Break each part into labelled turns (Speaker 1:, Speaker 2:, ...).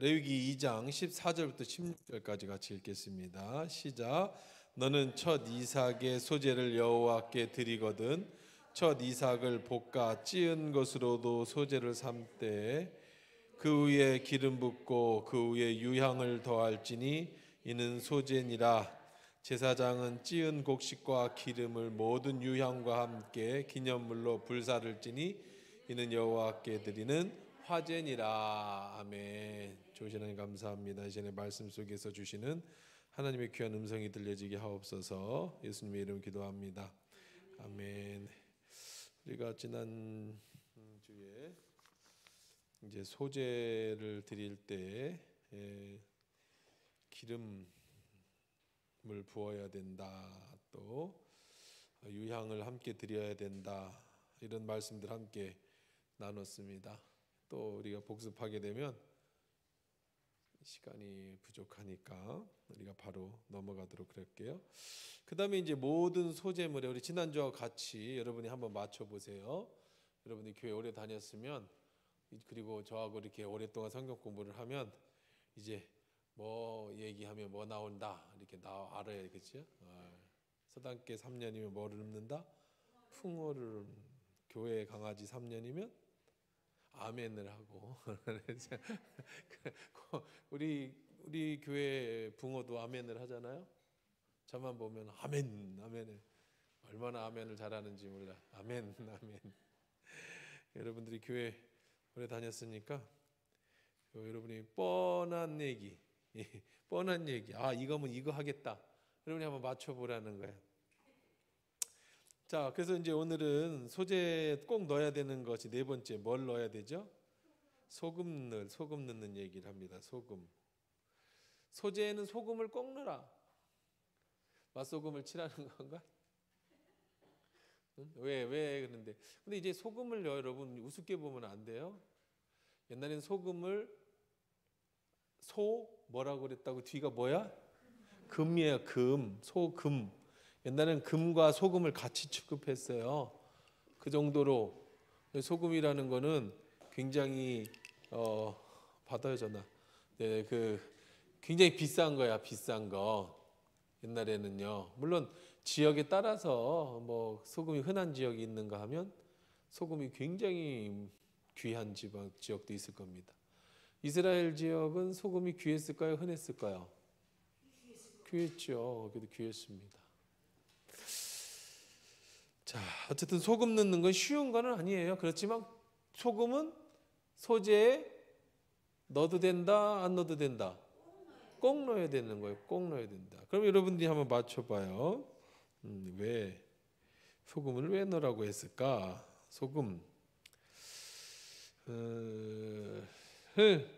Speaker 1: 레위기 2장 14절부터 16절까지 같이 읽겠습니다. 시작. 너는 첫 이삭의 소재를 여호와께 드리거든 첫 이삭을 볶아 찌은 것으로도 소재를 삼되 그 위에 기름 붓고 그 위에 유향을 더할지니 이는 소재니라. 제사장은 찌은 곡식과 기름을 모든 유향과 함께 기념물로 불사를 지니 이는 여호와께 드리는 화제니라. 아멘. 좋으신 하나님 감사합니다. 이전에 말씀 속에서 주시는 하나님의 귀한 음성이 들려지게 하옵소서. 예수님의 이름 기도합니다. 아멘. 우리가 지난 주에 이제 소제를 드릴 때 기름을 부어야 된다, 또 유향을 함께 드려야 된다, 이런 말씀들 함께 나눴습니다. 또 우리가 복습하게 되면 시간이 부족하니까 우리가 바로 넘어가도록 그럴게요. 그 다음에 이제 모든 소재물에 우리 지난주와 같이 여러분이 한번 맞춰보세요. 여러분이 교회 오래 다녔으면, 그리고 저하고 이렇게 오랫동안 성경 공부를 하면 이제 뭐 얘기하면 뭐 나온다 이렇게 알아야 겠죠. 서당계 3년이면 뭐를 읊는다? 풍어를. 교회 강아지 3년이면 아멘을 하고 우리 교회 붕어도 아멘을 하잖아요. 저만 보면 아멘을 얼마나 아멘을 잘하는지 몰라. 아멘. 여러분들이 교회 오래 다녔으니까 여러분이 뻔한 얘기 이거면 이거 하겠다, 여러분이 한번 맞춰보라는 거예요. 자, 그래서 이제 오늘은 소재 꼭 넣어야 되는 것이 네 번째, 뭘 넣어야 되죠? 소금 넣는 얘기를 합니다. 소금. 소재에는 소금을 꼭 넣어라. 맛소금을 칠하는 건가? 왜 그런데? 근데 이제 소금을 여러분 우습게 보면 안 돼요. 옛날에는 소금을 뭐라고 그랬다고? 뒤가 뭐야? 금이에요. 소금. 옛날에는 금과 소금을 같이 취급했어요. 그 정도로 소금이라는 거는 굉장히 받아요 전화. 네, 굉장히 비싼 거야, 비싼 거. 옛날에는요. 물론 지역에 따라서 뭐 소금이 흔한 지역이 있는가 하면 소금이 굉장히 귀한 지역도 있을 겁니다. 이스라엘 지역은 소금이 귀했을까요, 흔했을까요? 귀했죠. 그래도 귀했습니다. 자, 어쨌든 소금 넣는 건 쉬운 건 아니에요. 그렇지만 소금은 소재에 넣어도 된다, 안 넣어도 된다? 꼭 넣어야 되는 거예요. 꼭 넣어야 된다. 그럼 여러분들이 한번 맞춰봐요. 소금을 왜 넣으라고 했을까? 소금.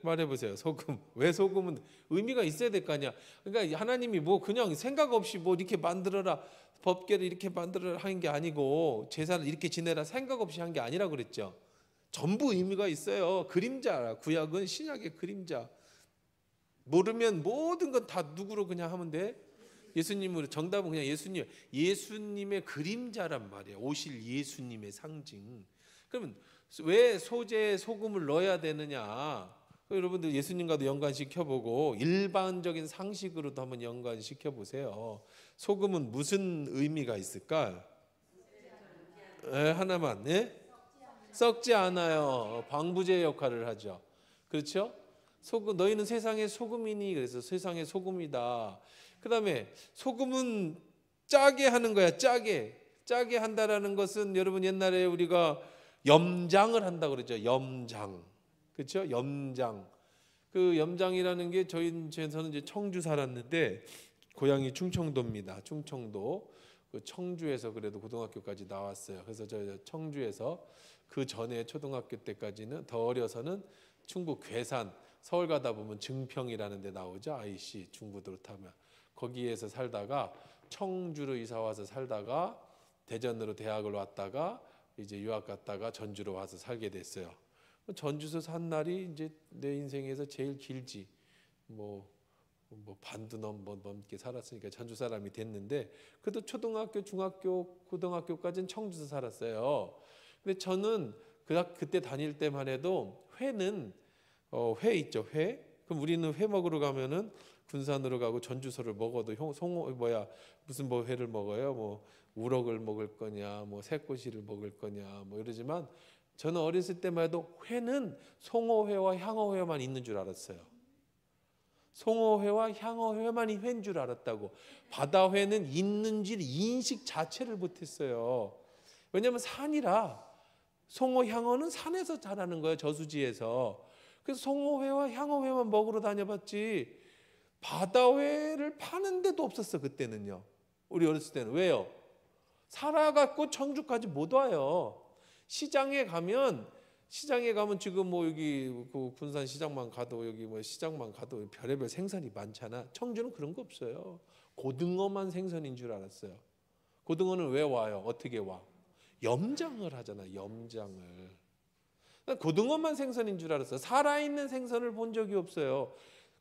Speaker 1: 말해보세요. 소금. 왜 소금은 의미가 있어야 될 거 아니야. 그러니까 하나님이 뭐 그냥 생각 없이 뭐 이렇게 만들어라, 법궤를 이렇게 만들어라 하는 게 아니고, 제사를 이렇게 지내라 생각 없이 한 게 아니라 그랬죠. 전부 의미가 있어요. 그림자. 구약은 신약의 그림자. 모르면 모든 건 다 누구로 그냥 하면 돼? 예수님으로. 정답은 그냥 예수님의 그림자란 말이에요. 오실 예수님의 상징. 그러면 왜 소재에 소금을 넣어야 되느냐? 여러분들 예수님과도 연관시켜보고 일반적인 상식으로도 한번 연관시켜보세요. 소금은 무슨 의미가 있을까? 하나만. 썩지 않아요. 방부제 역할을 하죠. 그렇죠? 너희는 세상의 소금이니, 그래서 세상의 소금이다. 그 다음에 소금은 짜게 하는 거야. 짜게 한다라는 것은, 여러분 옛날에 우리가 염장을 한다고 그러죠. 염장. 그렇죠? 염장. 그 염장이라는 게, 저는 이제 청주 살았는데 고향이 충청도입니다. 충청도. 그 청주에서 그래도 고등학교까지 나왔어요. 그래서 저 청주에서 그 전에 초등학교 때까지는, 더 어려서는 충북 괴산, 서울 가다 보면 증평이라는 데 나오죠. IC 중부도로 타면. 거기에서 살다가 청주로 이사 와서 살다가 대전으로 대학을 왔다가 이제 유학 갔다가 전주로 와서 살게 됐어요. 전주에서 산 날이 이제 내 인생에서 제일 길지. 뭐 반도 넘게 살았으니까 전주 사람이 됐는데, 그래도 초등학교, 중학교, 고등학교까지는 청주에서 살았어요. 근데 저는 그때 다닐 때만 해도 회는 회 있죠. 회. 그럼 우리는 회 먹으러 가면은 군산으로 가고 전주소를 먹어도 무슨 뭐 회를 먹어요? 뭐 우럭을 먹을 거냐, 뭐 새꼬시를 먹을 거냐, 뭐 이러지만 저는 어렸을 때만 해도 회는 송어회와 향어회만 있는 줄 알았어요. 송어회와 향어회만이 회인 줄 알았다고. 바다회는 있는지 인식 자체를 못했어요. 왜냐하면 산이라 송어, 향어는 산에서 자라는 거예요. 저수지에서. 그래서 송어회와 향어회만 먹으러 다녀봤지 바다회를 파는 데도 없었어. 그때는요. 우리 어렸을 때는. 왜요? 살아갖고 청주까지 못 와요. 시장에 가면 지금 뭐 여기 그 군산 시장만 가도 여기 뭐 시장만 가도 별의별 생선이 많잖아. 청주는 그런 거 없어요. 고등어만 생선인 줄 알았어요. 고등어는 왜 와요? 어떻게 와? 염장을 하잖아. 염장을. 고등어만 생선인 줄 알았어요. 살아있는 생선을 본 적이 없어요.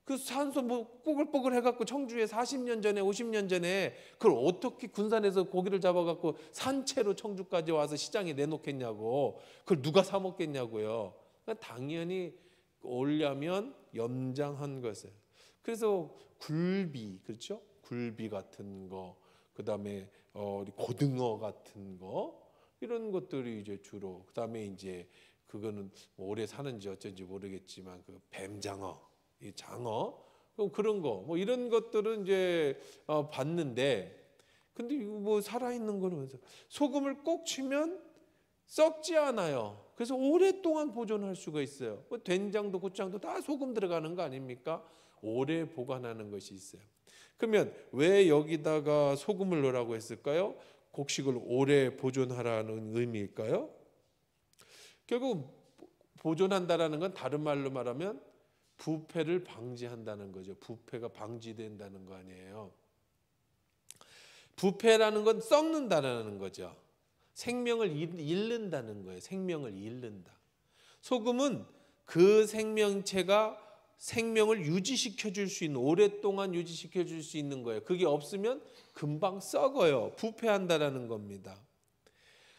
Speaker 1: 그 산소 뭐 뽀글뽀글 해갖고 청주에 40년 전에 50년 전에 그걸 어떻게 군산에서 고기를 잡아갖고 산채로 청주까지 와서 시장에 내놓겠냐고. 그걸 누가 사 먹겠냐고요. 그러니까 당연히 오려면 염장한 것을. 그래서 굴비, 그렇죠? 굴비 같은 거, 그다음에 고등어 같은 거 이런 것들이 이제 주로. 그다음에 이제 그거는 오래 사는지 어쩐지 모르겠지만 그 뱀장어, 이 장어, 그런 거, 뭐 이런 것들은 이제 봤는데, 근데 이거 뭐 살아있는 거는 소금을 꼭 치면 썩지 않아요. 그래서 오랫동안 보존할 수가 있어요. 뭐 된장도 고추장도 다 소금 들어가는 거 아닙니까? 오래 보관하는 것이 있어요. 그러면 왜 여기다가 소금을 넣으라고 했을까요? 곡식을 오래 보존하라는 의미일까요? 결국 보존한다라는 건 다른 말로 말하면 부패를 방지한다는 거죠. 부패가 방지된다는 거 아니에요. 부패라는 건 썩는다라는 거죠. 생명을 잃는다는 거예요. 생명을 잃는다. 소금은 그 생명체가 생명을 유지시켜 줄 수 있는, 오랫동안 유지시켜 줄 수 있는 거예요. 그게 없으면 금방 썩어요. 부패한다라는 겁니다.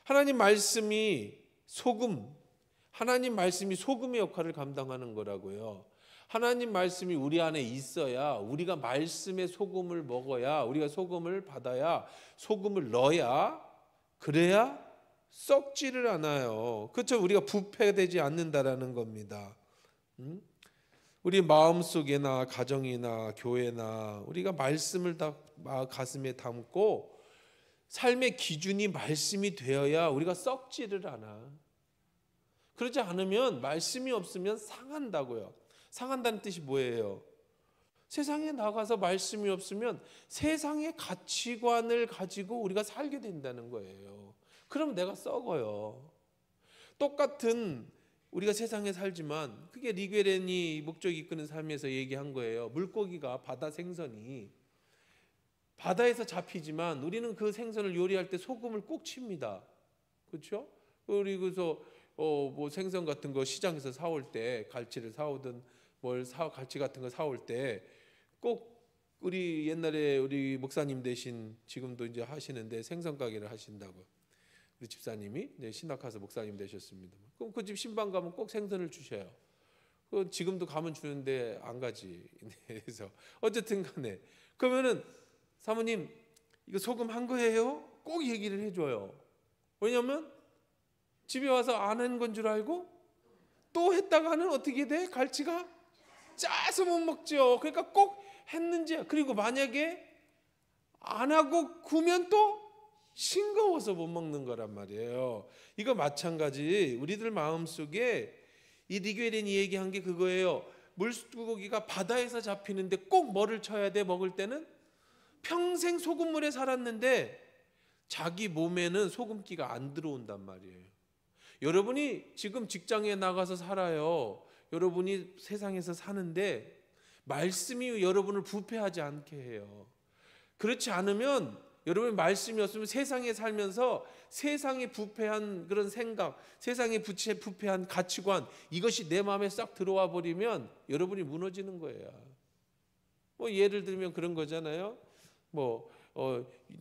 Speaker 1: 하나님 말씀이 소금의 역할을 감당하는 거라고요. 하나님 말씀이 우리 안에 있어야, 우리가 말씀의 소금을 먹어야, 우리가 소금을 받아야, 소금을 넣어야, 그래야 썩지를 않아요. 그렇죠? 우리가 부패되지 않는다라는 겁니다. 우리 마음속에나 가정이나 교회나 우리가 말씀을 다 가슴에 담고 삶의 기준이 말씀이 되어야 우리가 썩지를 않아. 그러지 않으면 말씀이 없으면 상한다고요. 상한다는 뜻이 뭐예요? 세상에 나가서 말씀이 없으면 세상의 가치관을 가지고 우리가 살게 된다는 거예요. 그럼 내가 썩어요. 똑같은 우리가 세상에 살지만 그게 리게렌이 목적이 이끄는 삶에서 얘기한 거예요. 물고기가, 바다 생선이 바다에서 잡히지만 우리는 그 생선을 요리할 때 소금을 꼭 칩니다. 그렇죠? 그리고서 뭐 생선 같은 거 시장에서 사올 때, 갈치를 사오든 갈치 같은 거 사올 때 꼭 우리 옛날에 우리 목사님 대신 지금도 이제 하시는데 생선 가게를 하신다고. 우리 집사님이 이제 신학가서 목사님 되셨습니다. 그럼 그 집 신방 가면 꼭 생선을 주셔요. 지금도 가면 주는데 안 가지. 그래서 어쨌든 간에 그러면은 사모님 이거 소금 한 거예요? 꼭 얘기를 해줘요. 왜냐하면 집에 와서 안 한 건 줄 알고 또 했다가는 어떻게 돼? 갈치가 짜서 못 먹죠. 그러니까 꼭 했는지. 그리고 만약에 안 하고 구면 또 싱거워서 못 먹는 거란 말이에요. 이거 마찬가지 우리들 마음속에 이 리게렌이 얘기한 게 그거예요. 물고기가 바다에서 잡히는데 꼭 뭐를 쳐야 돼? 먹을 때는 평생 소금물에 살았는데 자기 몸에는 소금기가 안 들어온단 말이에요. 여러분이 지금 직장에 나가서 살아요. 여러분이 세상에서 사는데 말씀이 여러분을 부패하지 않게 해요. 그렇지 않으면 여러분의 말씀이 없으면 세상에 살면서 세상에 부패한 그런 생각, 세상에 부패한 가치관, 이것이 내 마음에 싹 들어와 버리면 여러분이 무너지는 거예요. 뭐 예를 들면 그런 거잖아요.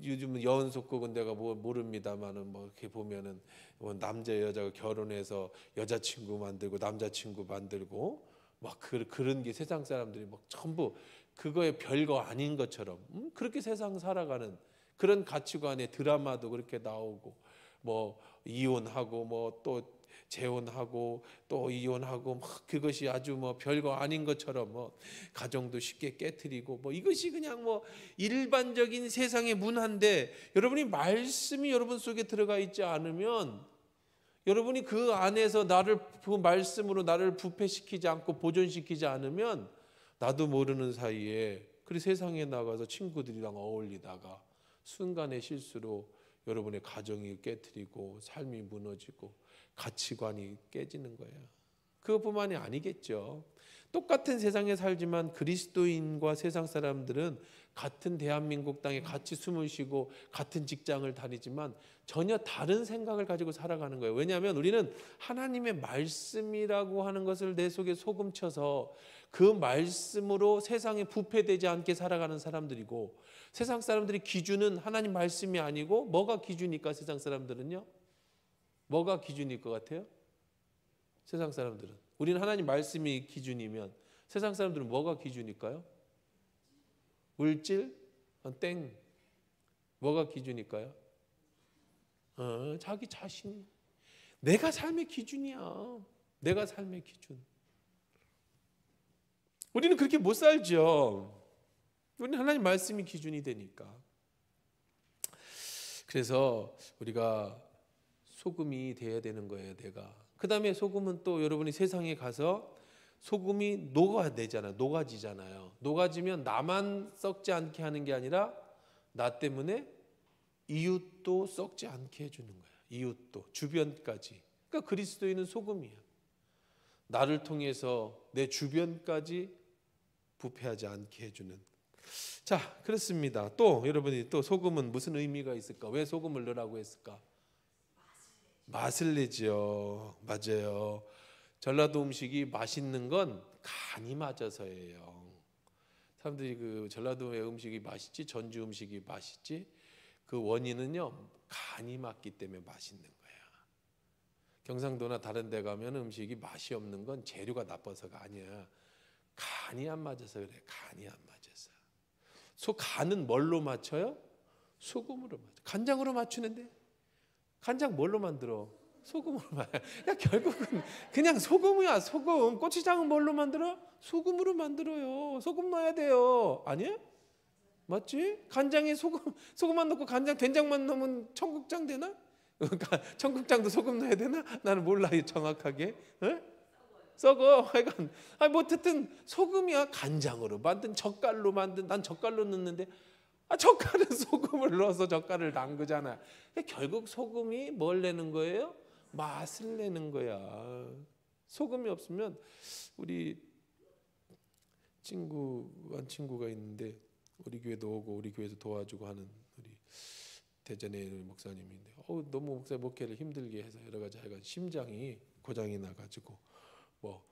Speaker 1: 요즘 여운속곡은 내가 모릅니다만은 뭐 이렇게 보면은 뭐 남자 여자가 결혼해서 여자친구 만들고 남자친구 만들고 막 그런 게 세상 사람들이 막 전부 그거에 별거 아닌 것처럼 그렇게 세상 살아가는 그런 가치관의 드라마도 그렇게 나오고 뭐 이혼하고 뭐 또 재혼하고 또 이혼하고 막 그것이 아주 뭐 별거 아닌 것처럼 뭐 가정도 쉽게 깨트리고 뭐 이것이 그냥 뭐 일반적인 세상의 문화인데 여러분이 말씀이 여러분 속에 들어가 있지 않으면 여러분이 그 안에서 그 말씀으로 나를 부패시키지 않고 보존시키지 않으면 나도 모르는 사이에 그 세상에 나가서 친구들이랑 어울리다가 순간의 실수로 여러분의 가정이 깨트리고 삶이 무너지고 가치관이 깨지는 거예요. 그것뿐만이 아니겠죠. 똑같은 세상에 살지만 그리스도인과 세상 사람들은 같은 대한민국 땅에 같이 숨을 쉬고 같은 직장을 다니지만 전혀 다른 생각을 가지고 살아가는 거예요. 왜냐하면 우리는 하나님의 말씀이라고 하는 것을 내 속에 소금쳐서 그 말씀으로 세상에 부패되지 않게 살아가는 사람들이고 세상 사람들이 기준은 하나님 말씀이 아니고 뭐가 기준일까? 세상 사람들은요? 뭐가 기준일 것 같아요? 세상 사람들은 우리는 하나님 말씀이 기준이면 세상 사람들은 뭐가 기준일까요? 물질? 땡. 뭐가 기준일까요? 자기 자신. 내가 삶의 기준이야. 내가 삶의 기준. 우리는 그렇게 못 살죠. 우리는 하나님 말씀이 기준이 되니까. 그래서 우리가 소금이 돼야 되는 거예요, 내가. 그 다음에 소금은 또 여러분이 세상에 가서 소금이 녹아지잖아요. 녹아지면 나만 썩지 않게 하는 게 아니라 나 때문에 이웃도 썩지 않게 해주는 거예요. 이웃도, 주변까지. 그러니까 그리스도인은 소금이에요. 나를 통해서 내 주변까지 부패하지 않게 해주는. 자, 그렇습니다. 또 여러분이 또 소금은 무슨 의미가 있을까? 왜 소금을 넣으라고 했을까? 맛을 내죠. 맞아요. 전라도 음식이 맛있는 건 간이 맞아서예요. 사람들이 그 전라도의 음식이 맛있지, 전주 음식이 맛있지, 그 원인은요 간이 맞기 때문에 맛있는 거예요. 경상도나 다른 데 가면 음식이 맛이 없는 건 재료가 나빠서가 아니야. 간이 안 맞아서 그래. 간이 안 맞아서. 간은 뭘로 맞춰요? 소금으로 맞춰. 간장으로 맞추는데 간장 뭘로 만들어? 소금으로 만들어. 결국은 그냥 소금이야. 소금. 고추장은 뭘로 만들어? 소금으로 만들어요. 소금 넣어야 돼요. 아니에요? 맞지? 간장에 소금만 넣고 간장 된장만 넣으면 청국장 되나? 청국장도 소금 넣어야 되나? 나는 몰라요 정확하게. 썩어. 하여간 뭐 어쨌든 소금이야. 간장으로 만든 젓갈로 만든. 난 젓갈로 넣는데 젓갈은 소금을 넣어서 젓갈을 담그잖아. 결국 소금이 뭘 내는 거예요? 맛을 내는 거야. 소금이 없으면 우리 한 친구가 있는데 우리 교회도 오고 우리 교회에서 도와주고 하는 우리 대전의 목사님인데 너무 목사 목회를 힘들게 해서 여러 가지 하여간 심장이 고장이 나가지고 뭐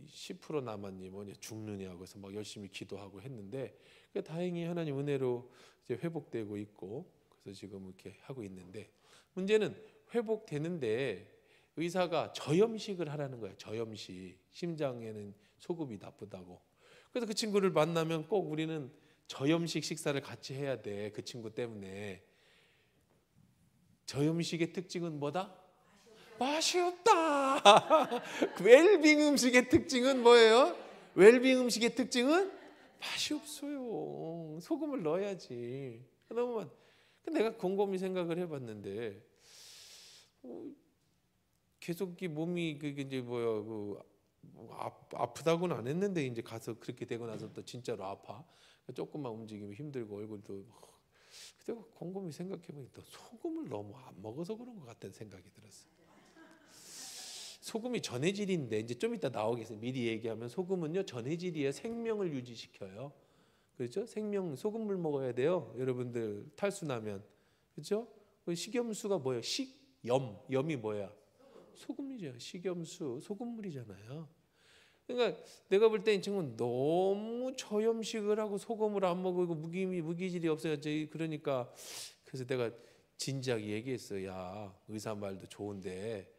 Speaker 1: 10% 남았니 뭐냐 죽느냐고 해서 막 열심히 기도하고 했는데 다행히 하나님 은혜로 이제 회복되고 있고 그래서 지금 이렇게 하고 있는데 문제는 회복되는데 의사가 저염식을 하라는 거야. 저염식. 심장에는 소금이 나쁘다고. 그래서 그 친구를 만나면 꼭 우리는 저염식 식사를 같이 해야 돼. 그 친구 때문에. 저염식의 특징은 뭐다? 맛이 없다. 웰빙 음식의 특징은 뭐예요? 웰빙 음식의 특징은 맛이 없어요. 소금을 넣어야지. 그러면 내가 곰곰이 생각을 해봤는데 계속 이 몸이 그게 이제 아프다고는 안 했는데 이제 가서 그렇게 되고 나서 또 진짜로 아파. 조금만 움직이면 힘들고 얼굴도. 그때 곰곰이 생각해보니 또 소금을 너무 안 먹어서 그런 것 같다는 생각이 들었어요. 소금이 전해질인데 이제 좀 이따 나오겠어요. 미리 얘기하면 소금은요 전해질이에요. 생명을 유지시켜요. 그렇죠? 소금물 먹어야 돼요. 여러분들 탈수나면. 그렇죠? 식염수가 뭐예요? 염이 뭐야? 소금이죠. 식염수 소금물이잖아요. 그러니까 내가 볼 때 이 친구는 너무 저염식을 하고 소금을 안 먹고 무기질이 없어요. 그러니까 그래서 내가 진지하게 얘기했어요. 야, 의사 말도 좋은데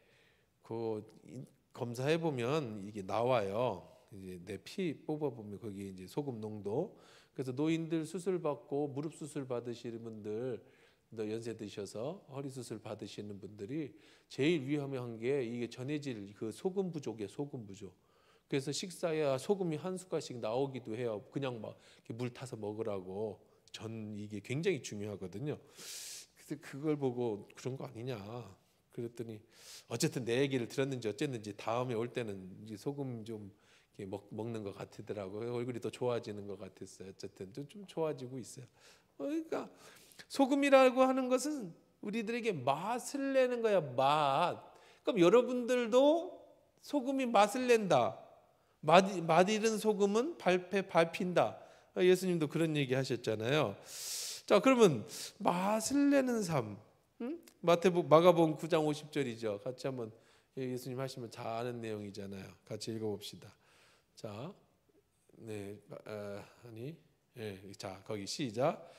Speaker 1: 그 검사해 보면 이게 나와요. 이제 내 피 뽑아보면 거기 이제 소금 농도. 그래서 노인들 수술 받고 무릎 수술 받으시는 분들, 연세 드셔서 허리 수술 받으시는 분들이 제일 위험한 게 이게 전해질 그 소금 부족이에요. 소금 부족. 그래서 식사에 소금이 한 숟갈씩 나오기도 해요. 그냥 막 물 타서 먹으라고. 이게 굉장히 중요하거든요. 그래서 그걸 보고 그런 거 아니냐. 그랬더니 어쨌든 내 얘기를 들었는지 어쨌는지 다음에 올 때는 이제 소금 좀 먹는 것 같더라고요. 얼굴이 더 좋아지는 것 같았어요. 어쨌든 좀 좋아지고 있어요. 그러니까 소금이라고 하는 것은 우리들에게 맛을 내는 거야. 맛. 그럼 여러분들도 소금이 맛을 낸다. 맛 잃은 소금은 밟힌다. 예수님도 그런 얘기 하셨잖아요. 자, 그러면 맛을 내는 삶. 마가복음 9장 50절이죠. 같이 한번 예수님 하시면 잘 아는 내용이잖아요. 같이 읽어봅시다. 자, 네, 자 거기 시작.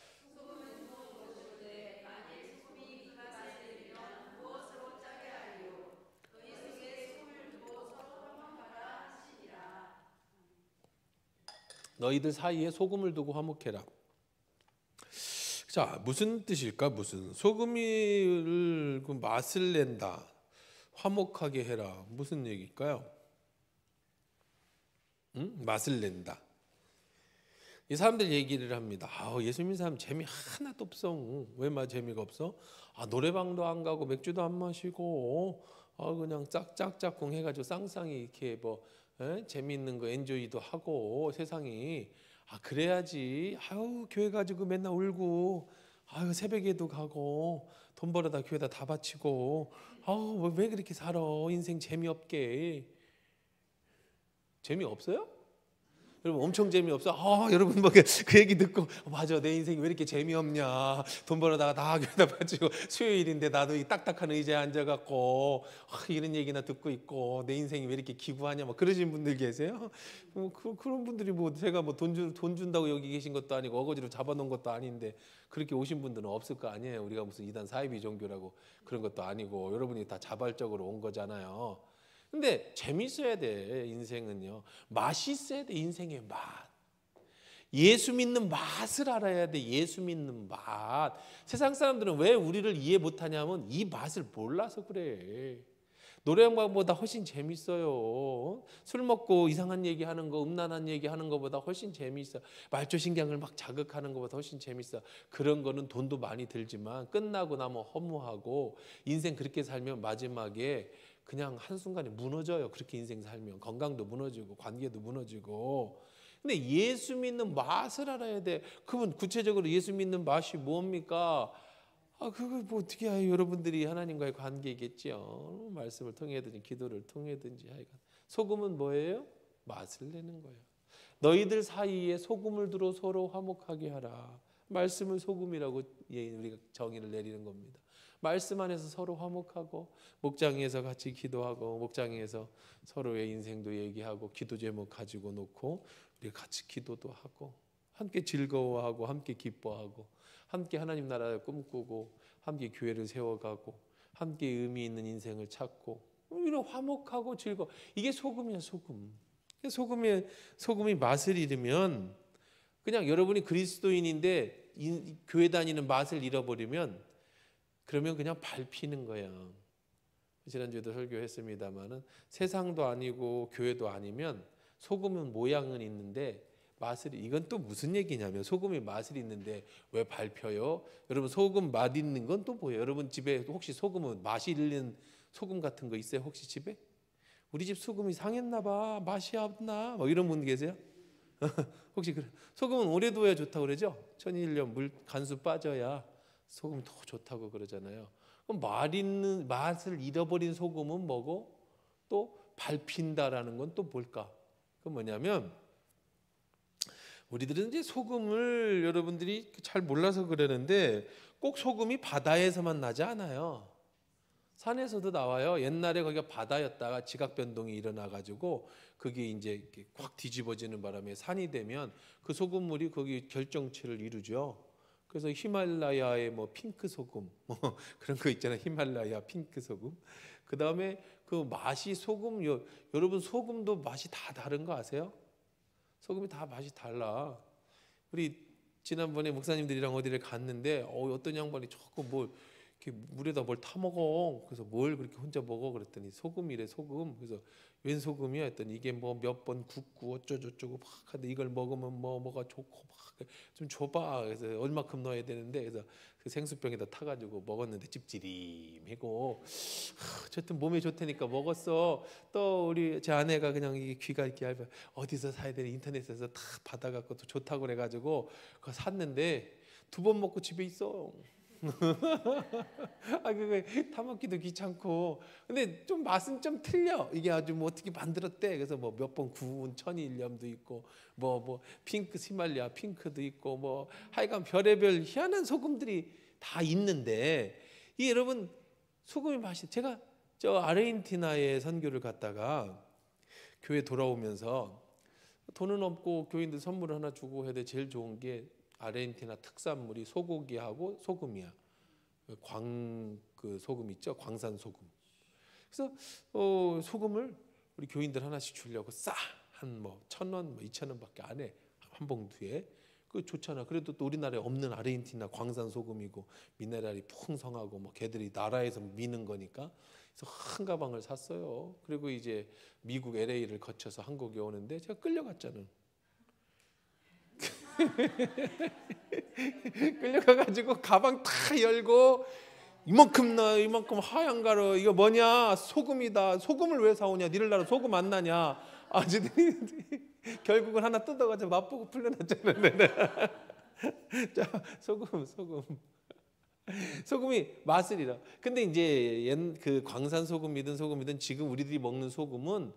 Speaker 1: 너희들 사이에 소금을 두고 화목해라. 자, 무슨 뜻일까? 무슨 소금을 그 맛을 낸다, 화목하게 해라. 무슨 얘기일까요? 맛을 낸다. 이 사람들 얘기를 합니다. 예수 믿는 사람 재미 하나도 없어. 왜 재미가 없어? 노래방도 안 가고 맥주도 안 마시고 그냥 짝짝짝꿍 해가지고 쌍쌍이 이렇게 재미있는 거 엔조이도 하고 세상이 그래야지. 교회 가지고 맨날 울고 새벽에도 가고 돈 벌어다 교회다 다 바치고 왜 그렇게 살아? 인생 재미없게. 재미없어요? 여러분 엄청 재미없어? 여러분 그 얘기 듣고 맞아, 내 인생이 왜 이렇게 재미없냐. 돈 벌어다가 다 교회다 바치고 수요일인데 나도 이 딱딱한 의자에 앉아갖고 이런 얘기나 듣고 있고 내 인생이 왜 이렇게 기구하냐 그러신 분들 계세요? 그런 분들이 제가 돈 준다고 여기 계신 것도 아니고 어거지로 잡아놓은 것도 아닌데 그렇게 오신 분들은 없을 거 아니에요. 우리가 무슨 이단 사이비 종교라고 그런 것도 아니고 여러분이 다 자발적으로 온 거잖아요. 근데 재밌어야 돼. 인생은요, 맛이 있어야 돼. 인생의 맛. 예수 믿는 맛을 알아야 돼. 예수 믿는 맛. 세상 사람들은 왜 우리를 이해 못하냐면 이 맛을 몰라서 그래. 노래방보다 훨씬 재밌어요. 술 먹고 이상한 얘기하는 거, 음란한 얘기하는 것보다 훨씬 재밌어. 말초신경을 막 자극하는 것보다 훨씬 재밌어. 그런 거는 돈도 많이 들지만 끝나고 나면 허무하고 인생 그렇게 살면 마지막에 그냥 한순간에 무너져요. 그렇게 인생 살면 건강도 무너지고 관계도 무너지고. 근데 예수 믿는 맛을 알아야 돼. 그러면 구체적으로 예수 믿는 맛이 뭡니까? 그걸 어떻게 해요? 여러분들이 하나님과의 관계겠죠. 말씀을 통해든지 기도를 통해든지 하여간. 소금은 뭐예요? 맛을 내는 거예요. 너희들 사이에 소금을 두어 서로 화목하게 하라. 말씀을 소금이라고 우리가 정의를 내리는 겁니다. 말씀 안에서 서로 화목하고 목장에서 같이 기도하고 목장에서 서로의 인생도 얘기하고 기도 제목 가지고 놓고 우리가 같이 기도도 하고 함께 즐거워하고 함께 기뻐하고 함께 하나님 나라를 꿈꾸고 함께 교회를 세워가고 함께 의미 있는 인생을 찾고 이런 화목하고 즐거워. 이게 소금이야. 소금. 소금이 맛을 잃으면 그냥 여러분이 그리스도인인데 교회 다니는 맛을 잃어버리면 그러면 그냥 밟히는 거야. 지난주에도 설교했습니다마는 세상도 아니고 교회도 아니면 소금은 모양은 있는데 맛을, 이건 또 무슨 얘기냐면 소금이 맛을 있는데 왜 밟혀요? 여러분 소금 맛 있는 건 또 뭐예요? 여러분 집에 혹시 소금은 맛이 있는 소금 같은 거 있어요? 혹시 집에? 우리 집 소금이 상했나 봐. 맛이 없나? 이런 분 계세요? 혹시 그래? 소금은 오래 둬야 좋다고 그러죠? 천일염 물 간수 빠져야 소금 더 좋다고 그러잖아요. 그럼 맛을 잃어버린 소금은 뭐고 또 밟힌다라는 건 또 뭘까? 그건 뭐냐면 우리들은 이제 소금을 여러분들이 잘 몰라서 그러는데 꼭 소금이 바다에서만 나지 않아요. 산에서도 나와요. 옛날에 거기가 바다였다가 지각 변동이 일어나 가지고 그게 이제 확 뒤집어지는 바람에 산이 되면 그 소금물이 거기 결정체를 이루죠. 그래서 히말라야의 핑크 소금 그런 거 있잖아요. 히말라야 핑크 소금 그 다음에 그 맛이 소금, 여러분 소금도 맛이 다 다른 거 아세요? 소금이 다 맛이 달라. 우리 지난번에 목사님들이랑 어디를 갔는데 어떤 양반이 자꾸 뭘 이렇게 물에다 뭘 타 먹어. 그래서 뭘 그렇게 혼자 먹어 그랬더니 소금이래, 소금. 그래서 웬 소금이야 했더니 이게 뭐 몇 번 굽고 어쩌고저쩌고 막 하는데 이걸 먹으면 뭐가 좋고 막 좀 줘봐. 그래서 얼마큼 넣어야 되는데 그래서 그 생수병에다 타가지고 먹었는데 찝찝하고 어쨌든 몸에 좋다니까 먹었어. 또 우리 제 아내가 그냥 이 귀가 이렇게 얇아 어디서 사야 되는 인터넷에서 다 받아갖고 또 좋다고 그래가지고 그거 샀는데 2번 먹고 집에 있어. 그거 타먹기도 귀찮고 근데 좀 맛은 좀 틀려. 이게 아주 뭐 어떻게 만들었대. 그래서 뭐 몇 번 구운 천일염도 있고 뭐 핑크 히말리아 핑크도 있고 뭐 하여간 별의별 희한한 소금들이 다 있는데 이 여러분 소금의 맛이 제가 저 아르헨티나에 선교를 갔다가 교회 돌아오면서 돈은 없고 교인들 선물 하나 주고 해야 돼. 제일 좋은 게 아르헨티나 특산물이 소고기하고 소금이야. 그 소금 있죠, 광산 소금. 그래서 소금을 우리 교인들 하나씩 주려고 한 뭐 1,000원, 뭐 2,000원밖에 안 해. 한 봉투에. 그 좋잖아. 그래도 또 우리나라에 없는 아르헨티나 광산 소금이고 미네랄이 풍성하고 뭐 걔들이 나라에서 미는 거니까. 그래서 한 가방을 샀어요. 그리고 이제 미국 LA를 거쳐서 한국에 오는데 제가 끌려갔잖아요. 끌려가가지고 가방 다 열고 이만큼 하얀 가루 이거 뭐냐 소금이다. 소금을 왜 사오냐 니들 나라 소금 안 나냐. 결국은 하나 뜯어가지고 맛보고 풀려났잖아요. 자 소금이 맛을 잃어. 근데 이제 그 광산 소금이든 지금 우리들이 먹는 소금은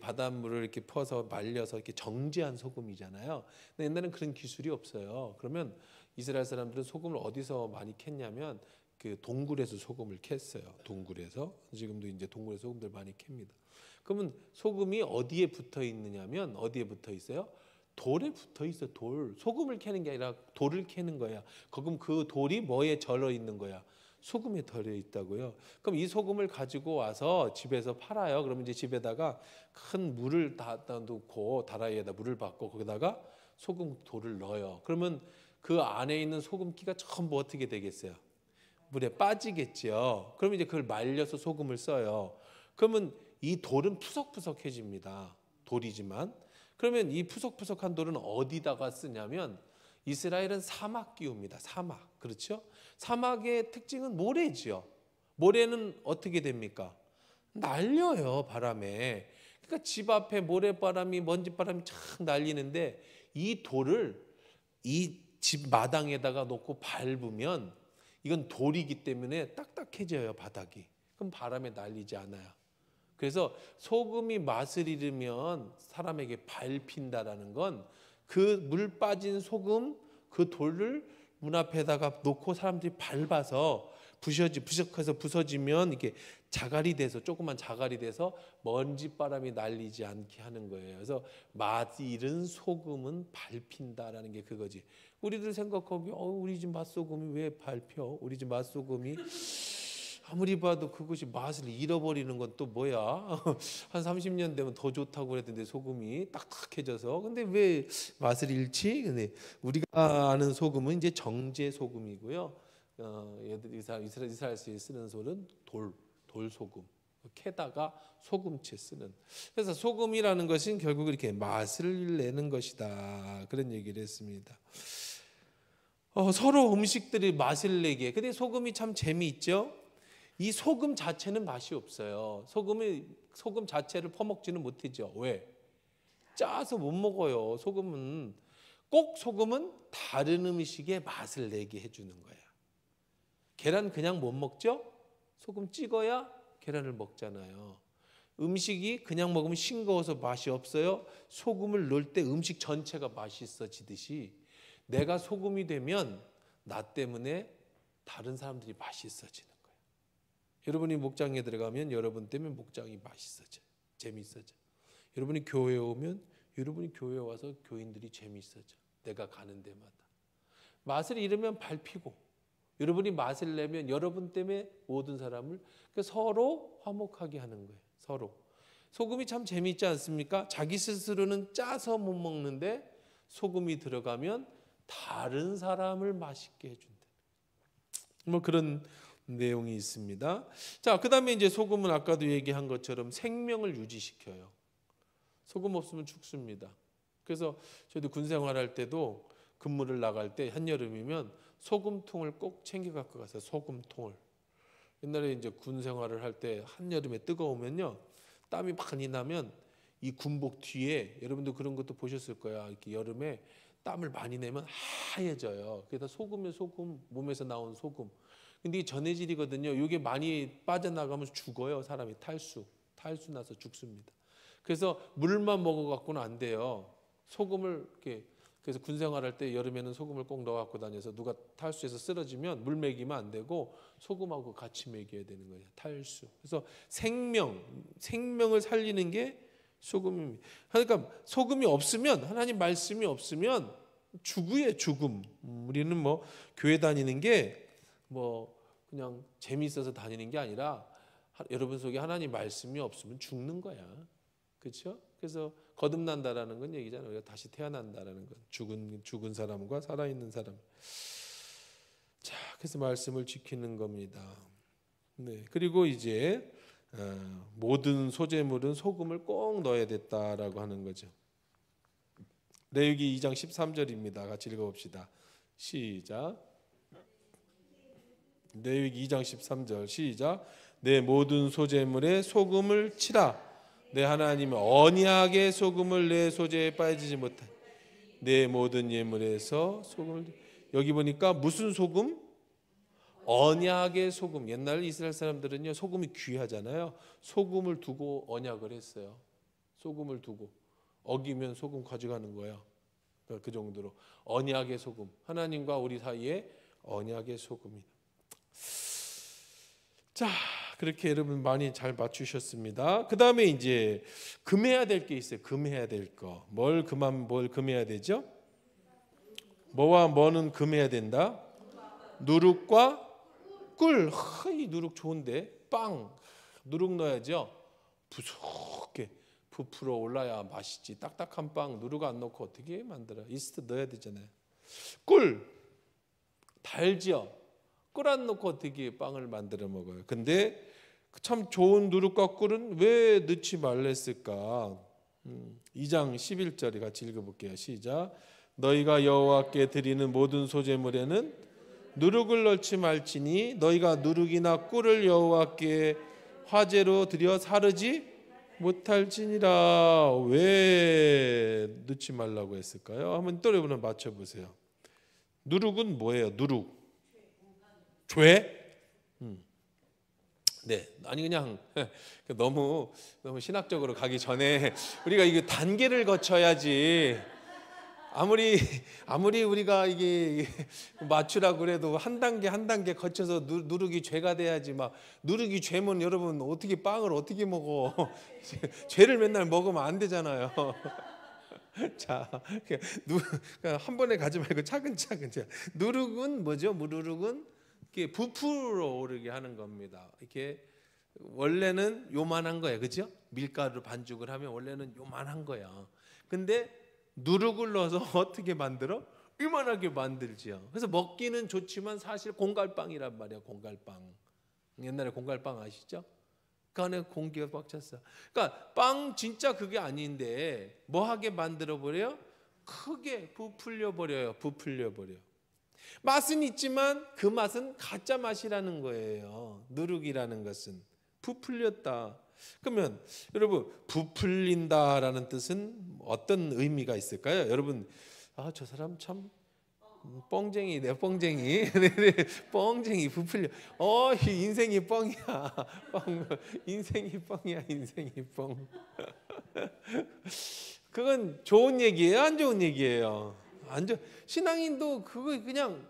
Speaker 1: 바닷물을 이렇게 퍼서 말려서 이렇게 정제한 소금이잖아요. 근데 옛날에는 그런 기술이 없어요. 그러면 이스라엘 사람들은 소금을 어디서 많이 캤냐면 그 동굴에서 소금을 캤어요. 동굴에서 지금도 이제 동굴에 소금들 많이 캡니다. 그러면 소금이 어디에 붙어 있느냐면 어디에 붙어 있어요? 돌에 붙어 있어. 돌. 소금을 캐는 게 아니라 돌을 캐는 거야. 그럼 그 돌이 뭐에 절어 있는 거야? 소금에 덜어 있다고요. 그럼 이 소금을 가지고 와서 집에서 팔아요. 그러면 이제 집에다가 큰 물을 다 놓고 다라이에다 물을 받고 거기다가 소금 돌을 넣어요. 그러면 그 안에 있는 소금기가 전부 어떻게 되겠어요? 물에 빠지겠죠. 그러면 이제 그걸 말려서 소금을 써요. 그러면 이 돌은 푸석푸석해집니다. 돌이지만 그러면 이 푸석푸석한 돌은 어디다가 쓰냐면 이스라엘은 사막 기후입니다. 사막. 그렇죠? 사막의 특징은 모래지요. 모래는 어떻게 됩니까? 날려요, 바람에. 그러니까 집 앞에 모래바람이 먼지바람이 참 날리는데 이 돌을 이 집 마당에다가 놓고 밟으면 이건 돌이기 때문에 딱딱해져요, 바닥이. 그럼 바람에 날리지 않아요. 그래서 소금이 맛을 잃으면 사람에게 밟힌다라는 건 그 물 빠진 소금 그 돌을 문 앞에다가 놓고 사람들이 밟아서 부셔서 부서지면 이게 자갈이 돼서 조그만 자갈이 돼서 먼지바람이 날리지 않게 하는 거예요. 그래서 맛 잃은 소금은 밟힌다라는 게 그거지. 우리들 생각하기 우리 집 맛소금이 왜 밟혀? 우리 집 맛소금이 아무리 봐도 그것이 맛을 잃어버리는 건 또 뭐야? 한 30년 되면 더 좋다고 그랬는데 소금이 딱딱해져서. 근데 왜 맛을 잃지? 근데 우리가 아는 소금은 이제 정제 소금이고요. 이스라엘에서 쓰는 소는 돌 소금. 캐다가 소금채 쓰는. 그래서 소금이라는 것은 결국 이렇게 맛을 내는 것이다. 그런 얘기를 했습니다. 서로 음식들이 맛을 내게. 근데 소금이 참 재미있죠? 이 소금 자체는 맛이 없어요. 소금 자체를 퍼먹지는 못하죠. 왜? 짜서 못 먹어요. 소금은 다른 음식에 맛을 내게 해주는 거예요. 계란 그냥 못 먹죠? 소금 찍어야 계란을 먹잖아요. 음식이 그냥 먹으면 싱거워서 맛이 없어요. 소금을 넣을 때 음식 전체가 맛있어지듯이 내가 소금이 되면 나 때문에 다른 사람들이 맛있어지는 거예요. 여러분이 목장에 들어가면 여러분 때문에 목장이 맛있어져요. 재미있어져. 여러분이 교회에 오면 여러분이 교회에 와서 교인들이 재미있어져. 내가 가는 데마다. 맛을 잃으면 밟히고 여러분이 맛을 내면 여러분 때문에 모든 사람을 서로 화목하게 하는 거예요. 서로. 소금이 참 재미있지 않습니까? 자기 스스로는 짜서 못 먹는데 소금이 들어가면 다른 사람을 맛있게 해준다. 뭐 그런 내용이 있습니다. 자, 그다음에 이제 소금은 아까도 얘기한 것처럼 생명을 유지시켜요. 소금 없으면 죽습니다. 그래서 저희도 군 생활할 때도 근무를 나갈 때 한여름이면 소금통을 꼭 챙겨 갖고 갔어요. 소금통을. 옛날에 이제 군 생활을 할 때 한여름에 뜨거우면요, 땀이 많이 나면 이 군복 뒤에, 여러분도 그런 것도 보셨을 거야. 이렇게 여름에 땀을 많이 내면 하얘져요. 그게 다 소금이에요. 소금, 몸에서 나온 소금. 근데 이 전해질이거든요. 이게 많이 빠져나가면 죽어요. 사람이 탈수 나서 죽습니다. 그래서 물만 먹어갖고는 안 돼요. 소금을 이렇게, 그래서 군 생활할 때 여름에는 소금을 꼭 넣어갖고 다녀서 누가 탈수해서 쓰러지면 물 먹이면 안 되고 소금하고 같이 먹여야 되는 거예요. 탈수. 그래서 생명을 살리는 게 소금입니다. 그러니까 소금이 없으면, 하나님 말씀이 없으면 죽어요. 죽음. 우리는 뭐 교회 다니는 게 뭐 그냥 재미있어서 다니는 게 아니라 여러분 속에 하나님 말씀이 없으면 죽는 거야. 그렇죠? 그래서 거듭난다라는 건 얘기잖아요. 우리가 다시 태어난다라는 건 죽은 사람과 살아있는 사람. 자, 그래서 말씀을 지키는 겁니다. 네, 그리고 이제 모든 소재물은 소금을 꼭 넣어야 됐다라고 하는 거죠. 레위기 2장 13절입니다. 같이 읽어봅시다. 시작. 레위기 2장 13절 시작. 내 모든 소재물에 소금을 치라. 내 하나님은 언약의 소금을 내 소재에 빠지지 못하니 내 모든 예물에서 소금을. 여기 보니까 무슨 소금? 언약의 소금. 옛날 이스라엘 사람들은요, 소금이 귀하잖아요. 소금을 두고 언약을 했어요. 소금을 두고 어기면 소금 가져가는 거예요. 그 정도로 언약의 소금. 하나님과 우리 사이에 언약의 소금이다. 자, 그렇게 여러분 많이 잘 맞추셨습니다. 그 다음에 이제 금해야 될 게 있어요. 금해야 될 거. 뭘 금해야 되죠? 뭐와 뭐는 금해야 된다? 누룩과 꿀. 이 누룩 좋은데. 빵. 누룩 넣어야죠. 부속게 부풀어 올라야 맛있지. 딱딱한 빵 누룩 안 넣고 어떻게 만들어? 이스트 넣어야 되잖아요. 꿀. 달지요. 꿀 안 넣고 어떻게 빵을 만들어 먹어요? 근데 참 좋은 누룩과 꿀은 왜 넣지 말랬을까? 2장 11절에 같이 읽어볼게요. 시작. 너희가 여호와께 드리는 모든 소재물에는 누룩을 넣지 말지니 너희가 누룩이나 꿀을 여호와께 화제로 드려 사르지 못할지니라. 왜 넣지 말라고 했을까요? 한번 또 여러분 맞춰보세요. 누룩은 뭐예요? 누룩. 죄? 네, 아니 그냥 너무 신학적으로 가기 전에 우리가 이게 단계를 거쳐야지. 아무리 우리가 이게 맞추라고 그래도 한 단계 거쳐서 누룩이 죄가 돼야지. 막 누룩이 죄면 여러분 어떻게 빵을 어떻게 먹어? 죄를 맨날 먹으면 안 되잖아요. 자, 한 번에 가지 말고 차근차근. 누룩은 뭐죠? 누룩은 이렇게 부풀어 오르게 하는 겁니다. 이렇게 원래는 요만한 거예요, 그렇죠? 밀가루 반죽을 하면 원래는 요만한 거야. 근데 누룩을 넣어서 어떻게 만들어? 이만하게 만들지요. 그래서 먹기는 좋지만 사실 공갈빵이란 말이야. 공갈빵. 옛날에 공갈빵 아시죠? 그 안에 공기가 꽉 찼어. 그러니까 빵 진짜 그게 아닌데 뭐하게 만들어 버려요? 크게 부풀려 버려요. 부풀려 버려. 맛은 있지만 그 맛은 가짜 맛이라는 거예요. 누룩이라는 것은 부풀렸다. 그러면 여러분 부풀린다라는 뜻은 어떤 의미가 있을까요? 여러분 저 사람 참 뻥쟁이네. 뻥쟁이. 뻥쟁이 부풀려. 인생이 뻥이야. 인생이 뻥이야. 인생이 뻥. 그건 좋은 얘기예요? 안 좋은 얘기예요? 안 좋. 신앙인도 그거 그냥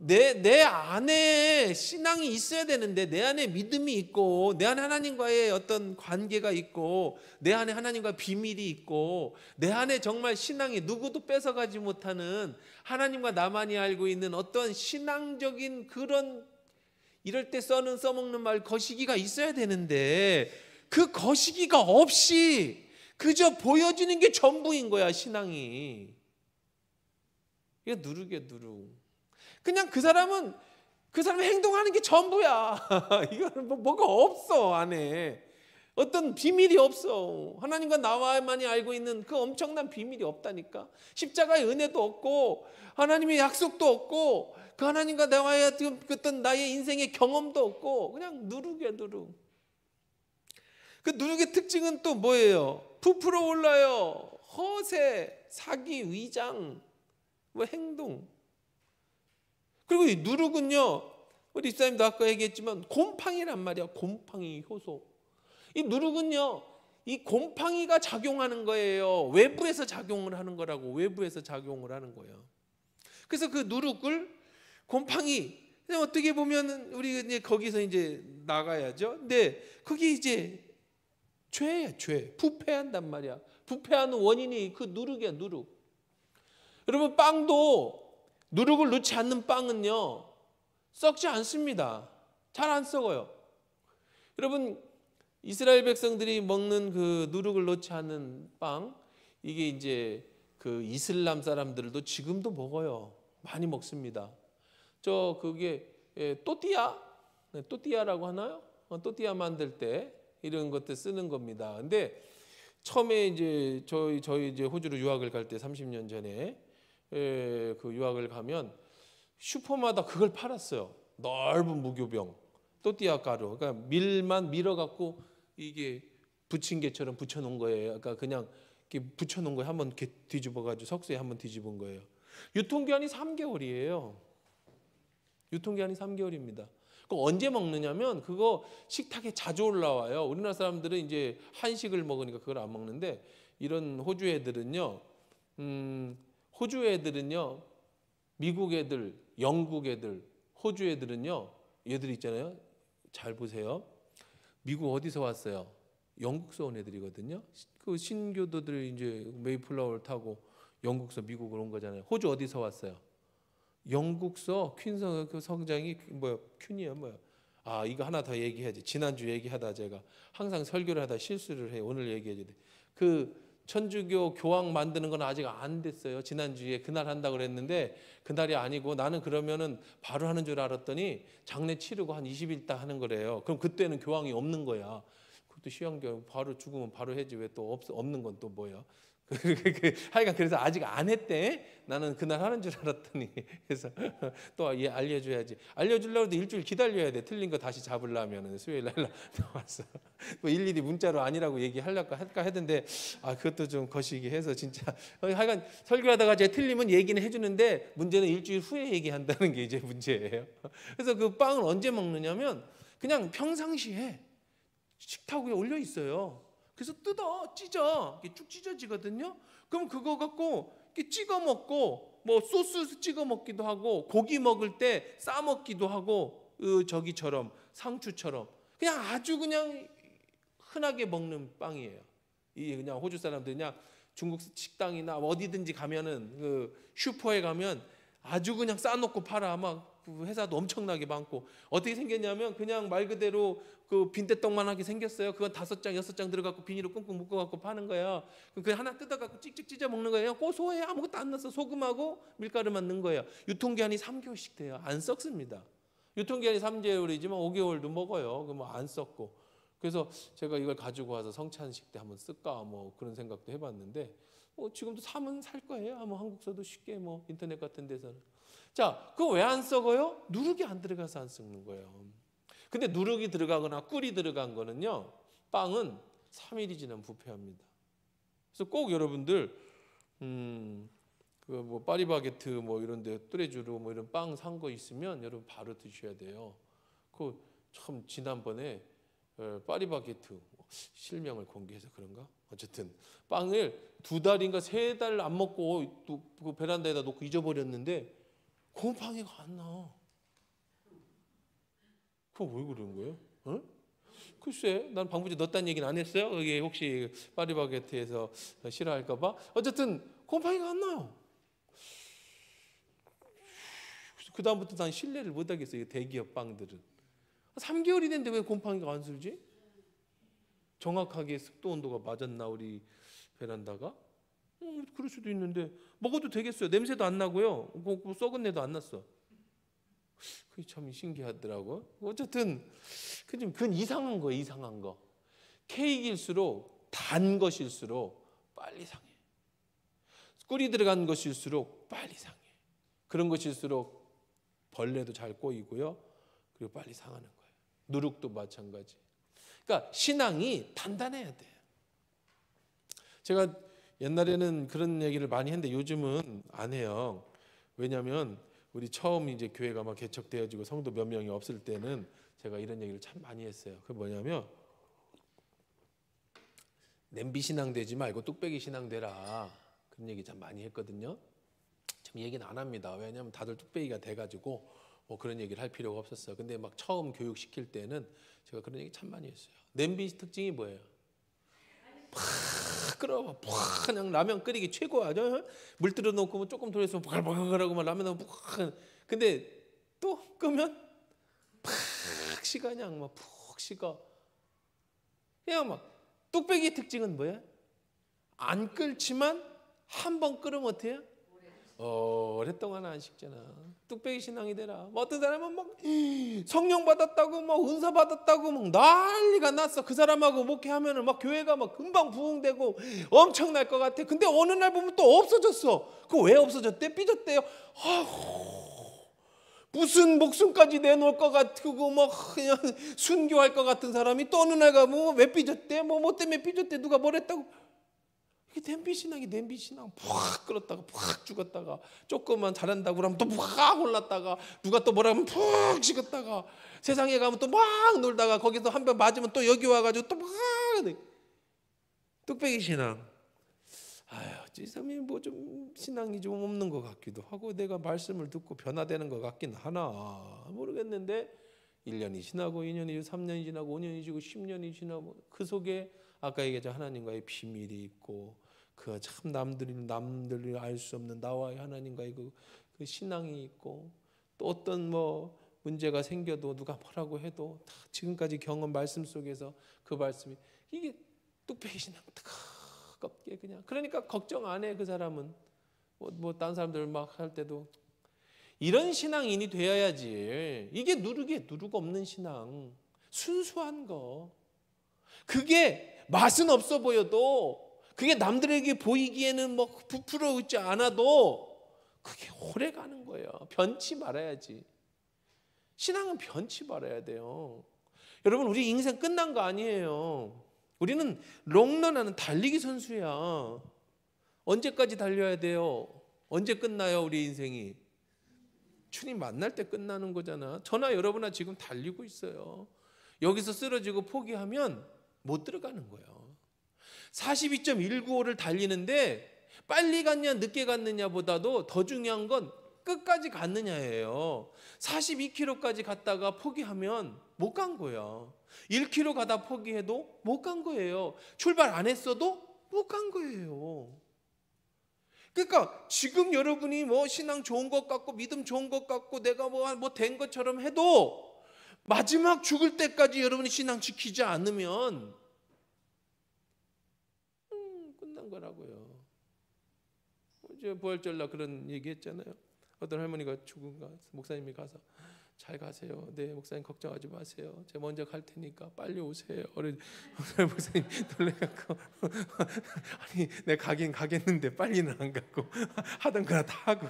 Speaker 1: 내 안에 신앙이 있어야 되는데, 내 안에 믿음이 있고 내 안에 하나님과의 어떤 관계가 있고 내 안에 하나님과 비밀이 있고 내 안에 정말 신앙이 누구도 뺏어가지 못하는 하나님과 나만이 알고 있는 어떤 신앙적인 그런, 이럴 때 써먹는 말 거시기가 있어야 되는데, 그 거시기가 없이 그저 보여지는 게 전부인 거야, 신앙이. 이게 누룩. 그냥 그 사람은 행동하는 게 전부야. 이거는 뭐가 없어, 안에. 어떤 비밀이 없어. 하나님과 나와만이 알고 있는 그 엄청난 비밀이 없다니까. 십자가의 은혜도 없고 하나님의 약속도 없고 그 하나님과 나와의 어떤 나의 인생의 경험도 없고 그냥 누룩이야, 누룩. 그 누룩의 특징은 또 뭐예요? 부풀어 올라요. 허세, 사기, 위장, 행동. 그리고 이 누룩은요, 우리 집사님도 아까 얘기했지만 곰팡이란 말이야. 곰팡이 효소. 이 누룩은요, 이 곰팡이가 작용하는 거예요. 외부에서 작용을 하는 거라고. 외부에서 작용을 하는 거예요. 그래서 그 누룩을 곰팡이, 어떻게 보면 우리 이제 거기서 이제 나가야죠. 근데 그게 이제 죄야, 죄. 부패한단 말이야. 부패하는 원인이 그 누룩이야, 누룩. 여러분, 빵도 누룩을 넣지 않는 빵은요, 썩지 않습니다. 잘 안 썩어요. 여러분, 이스라엘 백성들이 먹는 그 누룩을 넣지 않는 빵, 이게 이제 그 이슬람 사람들도 지금도 먹어요. 많이 먹습니다. 그게 또띠아라고 하나요? 또띠아 만들 때 이런 것들 쓰는 겁니다. 근데 처음에 이제 저희 이제 호주로 유학을 갈 때 30년 전에 그 유학을 가면 슈퍼마다 그걸 팔았어요. 넓은 무교병 또띠아 가루. 그러니까 밀만 밀어 갖고 이게 부침개처럼 붙여 놓은 거예요. 그러니까 그냥 이렇게 붙여 놓은 거예요. 한번 이렇게 뒤집어 가지고 석쇠에 한번 뒤집은 거예요. 유통기한이 3개월이에요. 유통기한이 3개월입니다. 그거 언제 먹느냐면 그거 식탁에 자주 올라와요. 우리나라 사람들은 이제 한식을 먹으니까 그걸 안 먹는데, 이런 호주 애들은요, 미국 애들, 영국 애들, 호주 애들은요, 얘들 있잖아요. 잘 보세요. 미국 어디서 왔어요? 영국서 온 애들이거든요. 그 신교도들이 이제 메이플라워를 타고 영국서 미국으로 온 거잖아요. 호주 어디서 왔어요? 영국서 퀸성 그 성장이 퀸이야 뭐야? 아, 이거 하나 더 얘기해야지. 지난주 얘기하다 제가 항상 설교를 하다 실수를 해요. 오늘 얘기해야 돼. 그 천주교 교황 만드는 건 아직 안 됐어요. 지난주에 그날 한다고 그랬는데 그날이 아니고, 나는 그러면은 바로 하는 줄 알았더니 장례 치르고 한 20일 있다 하는 거래요. 그럼 그때는 교황이 없는 거야. 그것도 시황교 바로 죽으면 바로 해지, 왜 또 없는 건 또 뭐야? 하여간 그래서 아직 안 했대. 나는 그날 하는 줄 알았더니. 그래서 또 알려줘야지. 알려주려고 해도 일주일 기다려야 돼. 틀린 거 다시 잡으려면 수요일 날 나왔어. 뭐 일일이 문자로 아니라고 얘기하려고 할까 했는데, 그것도 좀 거시기 해서 진짜. 하여간 설교하다가 제가 틀리면 얘기는 해주는데 문제는 일주일 후에 얘기한다는 게 이제 문제예요. 그래서 그 빵을 언제 먹느냐면 그냥 평상시에 식탁 위에 올려 있어요. 그래서 찢어, 이게 쭉 찢어지거든요. 그럼 그거 갖고 이렇게 찍어 먹고, 뭐 소스 찍어 먹기도 하고, 고기 먹을 때 싸 먹기도 하고, 저기처럼 상추처럼 그냥 아주 그냥 흔하게 먹는 빵이에요. 이 그냥 호주 사람들 그냥 중국 식당이나 어디든지 가면은 그 슈퍼에 가면 아주 그냥 싸놓고 팔아. 막 그 회사도 엄청나게 많고. 어떻게 생겼냐면 그냥 말 그대로 그 빈대떡만하게 생겼어요. 그건 5장 6장 들어갖고 비닐로 꽁꽁 묶어갖고 파는 거야. 그냥 하나 뜯어갖고 찍찍 찢어 먹는 거예요. 고소해. 아무것도 안 넣어서 소금하고 밀가루만 넣은 거예요. 유통기한이 3개월씩 돼요. 안 썩습니다. 유통기한이 3개월이지만 5개월도 먹어요. 그럼 안 썩고. 그래서 제가 이걸 가지고 와서 성찬식 때 한번 쓸까 뭐 그런 생각도 해봤는데, 지금도 사면 살 거예요. 아마 한국서도 쉽게 뭐 인터넷 같은 데서는. 자, 그거 왜 안 썩어요? 누룩이 안 들어가서 안 썩는 거예요. 근데 누룩이 들어가거나 꿀이 들어간 거는요, 빵은 3일이 지나면 부패합니다. 그래서 꼭 여러분들 그 뭐 파리바게트 뭐 이런데 뚜레쥬르 뭐 이런 빵 산 거 있으면 여러분 바로 드셔야 돼요. 그 참 지난번에 파리바게트 실명을 공개해서 그런가? 어쨌든 빵을 2달인가 3달 안 먹고 또 그 베란다에다 놓고 잊어버렸는데 곰팡이가 안 나. 그거 왜 그런 거예요? 어? 글쎄, 난 방부제 넣었다는 얘기는 안 했어요. 여기 혹시 파리바게트에서 싫어할까봐. 어쨌든 곰팡이가 안 나요. 그 다음부터 난 신뢰를 못 하겠어요. 대기업 빵들은 3개월이 됐는데 왜 곰팡이가 안 슬지? 정확하게 습도 온도가 맞았나 우리 베란다가? 그럴 수도 있는데 먹어도 되겠어요. 냄새도 안 나고요. 썩은 내도 안 났어. 그게 참 신기하더라고. 어쨌든 그건 이상한 거예요. 이상한 거. 케이크일수록 단 것일수록 빨리 상해. 꿀이 들어간 것일수록 빨리 상해. 그런 것일수록 벌레도 잘 꼬이고요. 그리고 빨리 상하는 거예요. 누룩도 마찬가지. 그러니까 신앙이 단단해야 돼요. 제가 옛날에는 그런 얘기를 많이 했는데 요즘은 안 해요. 왜냐하면 우리 처음 이제 교회가 막 개척되어지고 성도 몇 명이 없을 때는 제가 이런 얘기를 참 많이 했어요. 그게 뭐냐면 냄비 신앙 되지 말고 뚝배기 신앙 되라. 그런 얘기 참 많이 했거든요. 참 얘기는 안 합니다. 왜냐하면 다들 뚝배기가 돼가지고 뭐 그런 얘기를 할 필요가 없었어요. 근데 막 처음 교육시킬 때는 제가 그런 얘기 참 많이 했어요. 냄비 특징이 뭐예요? 팍 끓어봐. 팍 그냥 라면 끓이기 최고야. 물 들어 놓고 뭐 조금 돌려서 바글바글하고 막 라면 넣으면 팍. 근데 또 끄면 팍 식어 그냥 막 푹 식어. 그냥 막 뚝배기 특징은 뭐야? 안 끓지만 한 번 끓으면 어때요? 오랫동안 안 식잖아. 뚝배기 신앙이 되라. 뭐 어떤 사람은 막 성령 받았다고 막 은사 받았다고 막 난리가 났어. 그 사람하고 목회하면은 막 교회가 막 금방 부흥되고 엄청날 것 같아. 근데 어느 날 보면 또 없어졌어. 그거 왜 없어졌대? 삐졌대요. 무슨 목숨까지 내놓을 것 같고 막 그냥 순교할 것 같은 사람이 또 어느 날 가면 왜 삐졌대? 뭐 때문에 삐졌대? 누가 뭐랬다고? 이게 냄비 신앙이 냄비 신앙. 푹 끓었다가 푹 죽었다가 조금만 잘한다고 그러면 또 푹 올랐다가 누가 또 뭐라 하면 푹 식었다가 세상에 가면 또 막 놀다가 거기서 한 번 맞으면 또 여기 와가지고 또 막 뚝배기 신앙. 아유, 지삼이 뭐 좀 신앙이 좀 없는 것 같기도 하고 내가 말씀을 듣고 변화되는 것 같긴 하나 모르겠는데 1년이 지나고 2년이 지나고 3년이 지나고 5년이 지나고 10년이 지나고 그 속에 아까 얘기했죠. 하나님과의 비밀이 있고 그 참 남들이 알 수 없는 나와의 하나님과의 그 신앙이 있고 또 어떤 뭐 문제가 생겨도 누가 뭐라고 해도 다 지금까지 경험 말씀 속에서 그 말씀이 이게 뚝배기 신앙 뜨겁게 그냥 그러니까 걱정 안 해. 그 사람은 뭐 딴 사람들 막 할 때도 이런 신앙인이 되어야지. 이게 누룩 없는 신앙, 순수한 거. 그게 맛은 없어 보여도 그게 남들에게 보이기에는 뭐 부풀어 있지 않아도 그게 오래 가는 거예요. 변치 말아야지. 신앙은 변치 말아야 돼요. 여러분 우리 인생 끝난 거 아니에요. 우리는 롱런하는 달리기 선수야. 언제까지 달려야 돼요? 언제 끝나요 우리 인생이? 주님 만날 때 끝나는 거잖아. 저나 여러분아 지금 달리고 있어요. 여기서 쓰러지고 포기하면 못 들어가는 거예요. 42.195를 달리는데 빨리 갔냐 늦게 갔느냐 보다도 더 중요한 건 끝까지 갔느냐예요. 42km까지 갔다가 포기하면 못 간 거야. 1km 가다 포기해도 못 간 거예요. 출발 안 했어도 못 간 거예요. 그러니까 지금 여러분이 뭐 신앙 좋은 것 같고 믿음 좋은 것 같고 내가 뭐 된 것처럼 해도 마지막 죽을 때까지 여러분이 신앙 지키지 않으면 끝난 거라고요. 어제 부활절날 그런 얘기했잖아요. 어떤 할머니가 죽은가 목사님이 가서 잘 가세요. 네 목사님 걱정하지 마세요. 제가 먼저 갈 테니까 빨리 오세요. 목사님 놀래갖고 아니 내가 가긴 가겠는데 빨리는 안 가고 하던 거나 다 하고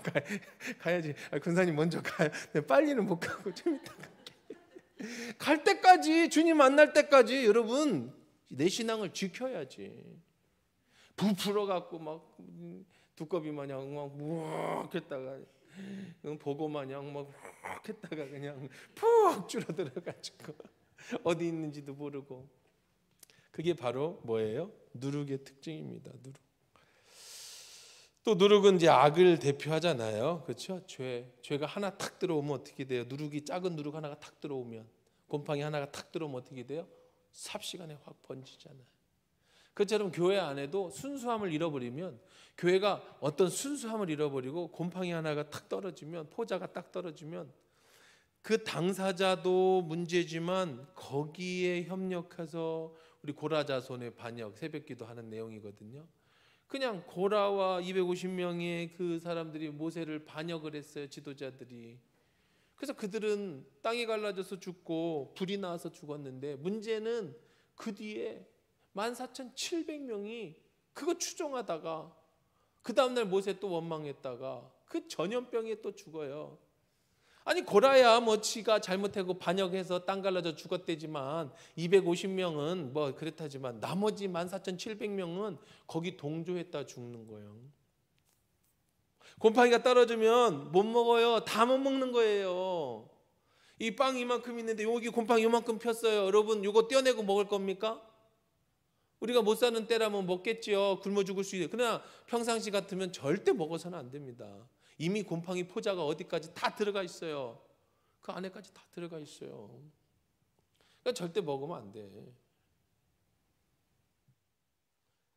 Speaker 1: 가야지. 권사님 먼저 가요. 네, 빨리는 못 가고 좀 이따 갈 때까지 주님 만날 때까지 여러분 내 신앙을 지켜야지. 부풀어 갖고 막 두꺼비 마냥 막 무악 했다가 보고 마냥 막 했다가 그냥 푹 줄어들어 가지고 어디 있는지도 모르고 그게 바로 뭐예요? 누룩의 특징입니다. 누룩. 또 누룩은 이제 악을 대표하잖아요. 그렇죠? 죄가 하나 탁 들어오면 어떻게 돼요? 누룩이 작은 누룩 하나가 탁 들어오면, 곰팡이 하나가 탁 들어오면 어떻게 돼요? 삽시간에 확 번지잖아요. 그처럼 교회 안에도 순수함을 잃어버리면, 교회가 어떤 순수함을 잃어버리고 곰팡이 하나가 탁 떨어지면, 포자가 딱 떨어지면 그 당사자도 문제지만 거기에 협력해서 우리 고라자손의 반역, 새벽기도 하는 내용이거든요. 그냥 고라와 250명의 그 사람들이 모세를 반역을 했어요. 지도자들이. 그래서 그들은 땅이 갈라져서 죽고 불이 나와서 죽었는데, 문제는 그 뒤에 14,700명이 그거 추종하다가 그 다음날 모세 또 원망했다가 그 전염병에 또 죽어요. 아니 고라야 뭐 지가 잘못하고 반역해서 땅 갈라져 죽었대지만 250명은 뭐 그렇다지만 나머지 14,700명은 거기 동조했다 죽는 거예요. 곰팡이가 떨어지면 못 먹어요. 다 못 먹는 거예요. 이 빵 이만큼 있는데 여기 곰팡이 이만큼 폈어요. 여러분 이거 떼어내고 먹을 겁니까? 우리가 못 사는 때라면 먹겠지요. 굶어 죽을 수 있어요. 그러나 평상시 같으면 절대 먹어서는 안 됩니다. 이미 곰팡이 포자가 어디까지 다 들어가 있어요. 그 안에까지 다 들어가 있어요. 그러니까 절대 먹으면 안 돼.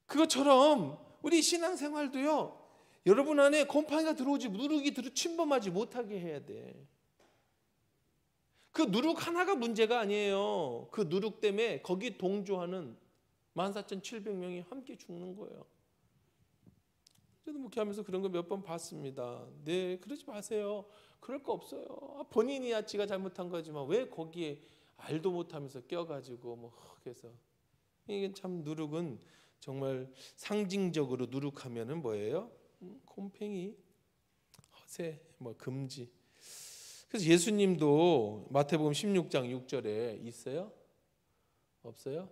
Speaker 1: 그것처럼 우리 신앙생활도요. 여러분 안에 곰팡이가 들어오지, 누룩이 침범하지 못하게 해야 돼. 그 누룩 하나가 문제가 아니에요. 그 누룩 때문에 거기 동조하는 14,700명이 함께 죽는 거예요. 저도 목회하면서 그런 거 몇 번 봤습니다. 네, 그러지 마세요. 그럴 거 없어요. 본인이야 지가 잘못한 거지만 왜 거기에 알도 못하면서 껴가지고 뭐 해서. 이게 참 누룩은 정말 상징적으로 누룩하면은 뭐예요? 곰팡이, 허세, 뭐 금지. 그래서 예수님도 마태복음 16장 6절에 있어요? 없어요?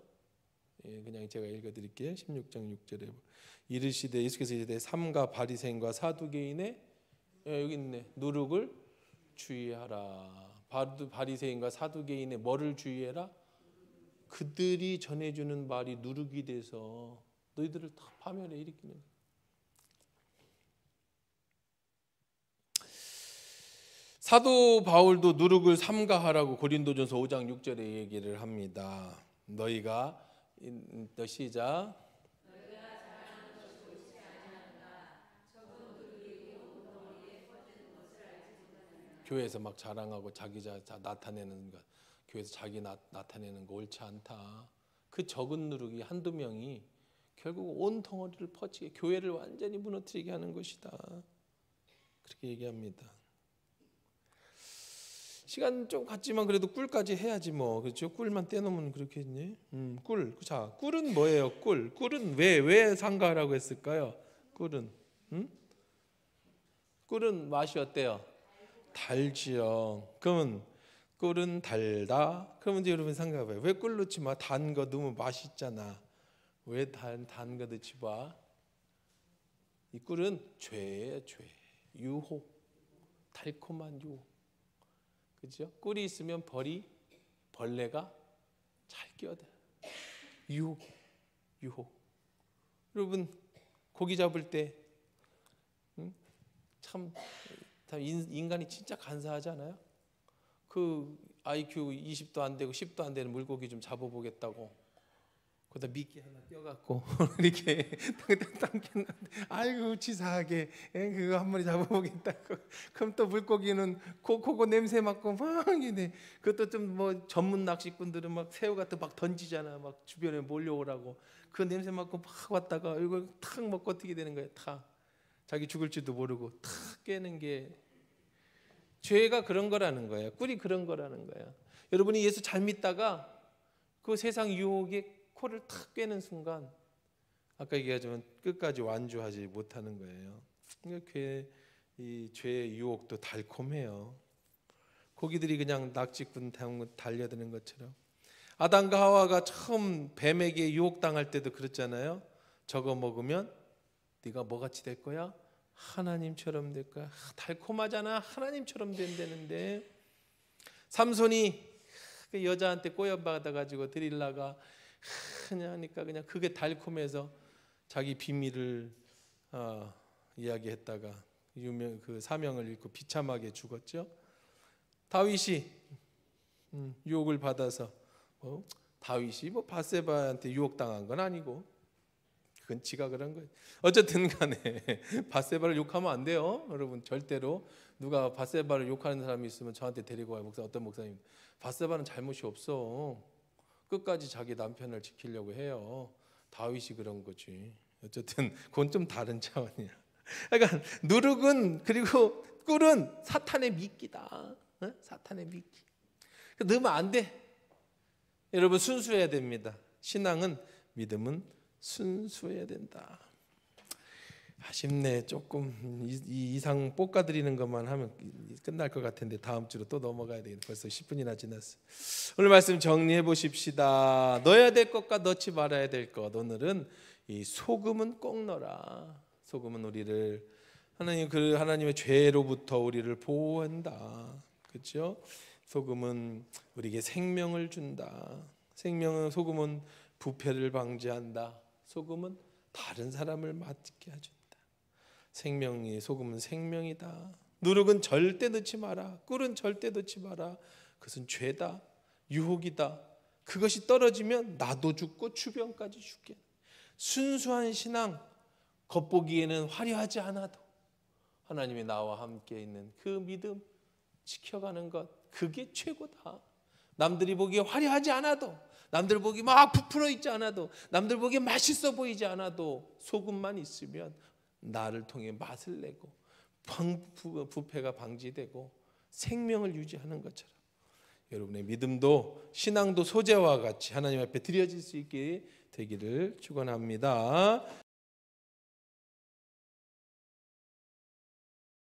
Speaker 1: 예, 그냥 제가 읽어드릴게요. 16장 6절에 이르시되, 예수께서 이르시되 삼가 바리새인과 사두개인의, 여기 있네, 누룩을 주의하라. 바리새인과 사두개인의 뭐를 주의해라? 그들이 전해주는 말이 누룩이 돼서 너희들을 다 파멸에 일으키는 거예요. 사도 바울도 누룩을 삼가하라고 고린도전서 5장 6절에 얘기를 합니다. 너희가 시작. 교회에서 막 자랑하고 자기 나타내는 것, 교회에서 자기 나타내는 거 옳지 않다. 그 적은 누룩이 한두 명이 결국 온 덩어리를 퍼치게, 교회를 완전히 무너뜨리게 하는 것이다. 그렇게 얘기합니다. 시간 좀 갔지만 그래도 꿀까지 해야지 뭐, 그렇죠? 꿀만 떼놓으면 그렇겠니? 꿀. 자, 꿀은 뭐예요? 꿀은 왜 상가라고 했을까요? 꿀은 꿀은 맛이 어때요? 달지요. 그러면 꿀은 달다. 그러면 이제 여러분 생각해봐요. 왜 꿀 넣지 마? 단 거 넣으면 맛있잖아. 왜 단 거 넣지 마? 이 꿀은 죄예요, 죄. 유혹, 달콤한 유혹. 그죠? 꿀이 있으면 벌레가 잘 끼어들어. 유혹. 여러분 고기 잡을 때 참 인간이 진짜 간사하지 않아요? 그 IQ 20도 안 되고 10도 안 되는 물고기 좀 잡아보겠다고 거기다 미끼 하나 껴갖고 이렇게 당겼는데 아이고 치사하게 그거 한 마리 잡아보겠다고. 그럼 또 물고기는 그거 냄새 맡고 막 이래. 그것도 좀 뭐 전문 낚시꾼들은 막 새우 같은 막 던지잖아. 막 주변에 몰려오라고. 그 냄새 맡고 막 왔다가 이걸 탁 먹고 어떻게 되는 거야? 탁 자기 죽을지도 모르고 탁 깨는 게 죄가 그런 거라는 거예요. 꿀이 그런 거라는 거예요. 여러분이 예수 잘 믿다가 그 세상 유혹에 코를 탁 꿰는 순간 아까 얘기하지만 끝까지 완주하지 못하는 거예요. 이 죄의 유혹도 달콤해요. 고기들이 그냥 낙지꾼 달려드는 것처럼 아담과 하와가 처음 뱀에게 유혹당할 때도 그랬잖아요. 저거 먹으면 네가 뭐같이 될 거야? 하나님처럼 될 거야. 달콤하잖아. 하나님처럼 된다는데 삼손이 그 여자한테 꼬여받아가지고 드릴라가 하니까 그냥 그게 달콤해서 자기 비밀을 이야기했다가 그 사명을 잃고 비참하게 죽었죠. 다윗이 유혹을 받아서 다윗이 바세바한테 유혹당한 건 아니고 그건 지가 그런 거예요. 어쨌든 간에 바세바를 욕하면 안 돼요. 여러분 절대로 누가 바세바를 욕하는 사람이 있으면 저한테 데리고 와요. 어떤 목사님 바세바는 잘못이 없어. 끝까지 자기 남편을 지키려고 해요. 다윗이 그런 거지. 어쨌든 그건 좀 다른 차원이야. 그러니까 누룩은 그리고 꿀은 사탄의 미끼다. 사탄의 미끼. 넣으면 안 돼. 여러분 순수해야 됩니다. 신앙은 믿음은 순수해야 된다. 아쉽네. 조금 이 이상 볶아드리는 것만 하면 끝날 것 같은데 다음 주로 또 넘어가야 되겠네. 벌써 10분이나 지났어. 오늘 말씀 정리해 보십시다. 넣어야 될 것과 넣지 말아야 될 것. 오늘은 이 소금은 꼭 넣어라. 소금은 우리를 하나님의 죄로부터 우리를 보호한다. 그렇죠? 소금은 우리에게 생명을 준다. 소금은 부패를 방지한다. 소금은 다른 사람을 맞게 해준다. 소금은 생명이다. 누룩은 절대 넣지 마라. 꿀은 절대 넣지 마라. 그것은 죄다. 유혹이다. 그것이 떨어지면 나도 죽고 주변까지 죽게. 순수한 신앙, 겉보기에는 화려하지 않아도 하나님이 나와 함께 있는 그 믿음 지켜가는 것, 그게 최고다. 남들이 보기에 화려하지 않아도, 남들 보기 막 부풀어 있지 않아도, 남들 보기에 맛있어 보이지 않아도 소금만 있으면 나를 통해 맛을 내고 부패가 방지되고 생명을 유지하는 것처럼 여러분의 믿음도 신앙도 소재와 같이 하나님 앞에 드려질 수 있게 되기를 축원합니다.